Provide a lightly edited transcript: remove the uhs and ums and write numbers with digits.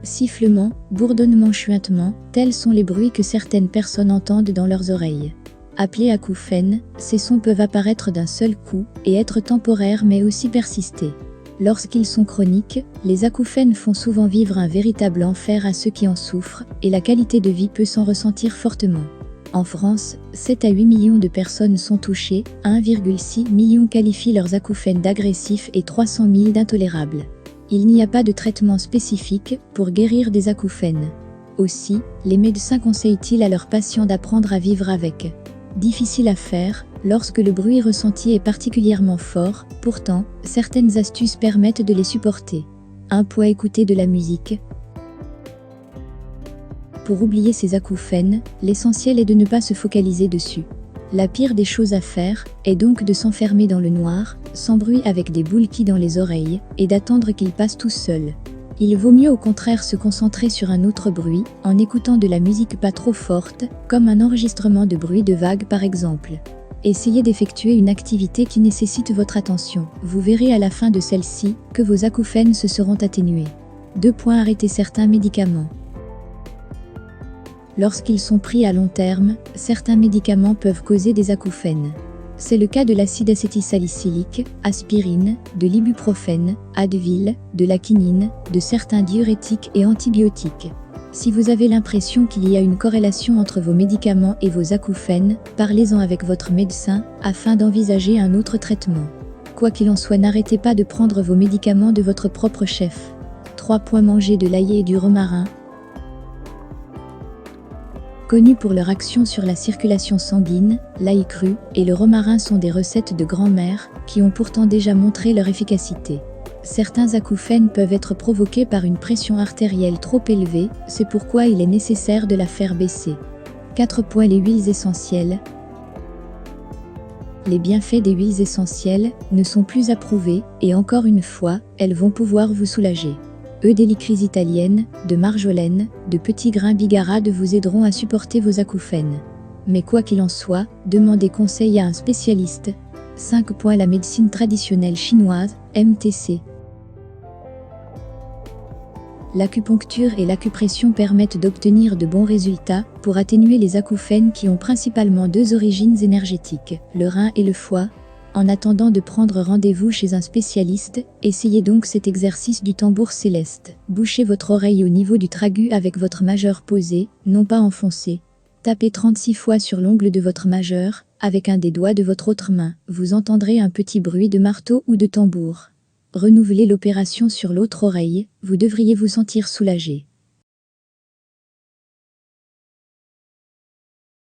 Sifflements, bourdonnements, chuintements, tels sont les bruits que certaines personnes entendent dans leurs oreilles. Appelés acouphènes, ces sons peuvent apparaître d'un seul coup et être temporaires mais aussi persister. Lorsqu'ils sont chroniques, les acouphènes font souvent vivre un véritable enfer à ceux qui en souffrent et la qualité de vie peut s'en ressentir fortement. En France, 7 à 8 millions de personnes sont touchées, 1,6 million qualifient leurs acouphènes d'agressifs et 300 000 d'intolérables. Il n'y a pas de traitement spécifique pour guérir des acouphènes. Aussi, les médecins conseillent-ils à leurs patients d'apprendre à vivre avec. Difficile à faire, lorsque le bruit ressenti est particulièrement fort, pourtant, certaines astuces permettent de les supporter. 1. Écouter de la musique. Pour oublier ces acouphènes, l'essentiel est de ne pas se focaliser dessus. La pire des choses à faire est donc de s'enfermer dans le noir, sans bruit avec des boules qui dans les oreilles, et d'attendre qu'ils passent tout seuls. Il vaut mieux au contraire se concentrer sur un autre bruit, en écoutant de la musique pas trop forte, comme un enregistrement de bruit de vagues par exemple. Essayez d'effectuer une activité qui nécessite votre attention. Vous verrez à la fin de celle-ci que vos acouphènes se seront atténués. 2. Arrêter certains médicaments. Lorsqu'ils sont pris à long terme, certains médicaments peuvent causer des acouphènes. C'est le cas de l'acide acétylsalicylique, aspirine, de l'ibuprofène, Advil, de la quinine, de certains diurétiques et antibiotiques. Si vous avez l'impression qu'il y a une corrélation entre vos médicaments et vos acouphènes, parlez-en avec votre médecin afin d'envisager un autre traitement. Quoi qu'il en soit, n'arrêtez pas de prendre vos médicaments de votre propre chef. 3. Manger de l'ail et du romarin. Connus pour leur action sur la circulation sanguine, l'ail cru et le romarin sont des recettes de grand-mère qui ont pourtant déjà montré leur efficacité. Certains acouphènes peuvent être provoqués par une pression artérielle trop élevée, c'est pourquoi il est nécessaire de la faire baisser. 4. Les huiles essentielles. Les bienfaits des huiles essentielles ne sont plus approuvés et encore une fois, elles vont pouvoir vous soulager. Eudélicrys italienne, de marjolaine, de petits grains bigarades vous aideront à supporter vos acouphènes. Mais quoi qu'il en soit, demandez conseil à un spécialiste. 5. La médecine traditionnelle chinoise, MTC. L'acupuncture et l'acupression permettent d'obtenir de bons résultats pour atténuer les acouphènes qui ont principalement deux origines énergétiques, le rein et le foie. En attendant de prendre rendez-vous chez un spécialiste, essayez donc cet exercice du tambour céleste. Bouchez votre oreille au niveau du tragus avec votre majeur posé, non pas enfoncé. Tapez 36 fois sur l'ongle de votre majeur, avec un des doigts de votre autre main. Vous entendrez un petit bruit de marteau ou de tambour. Renouvelez l'opération sur l'autre oreille, vous devriez vous sentir soulagé.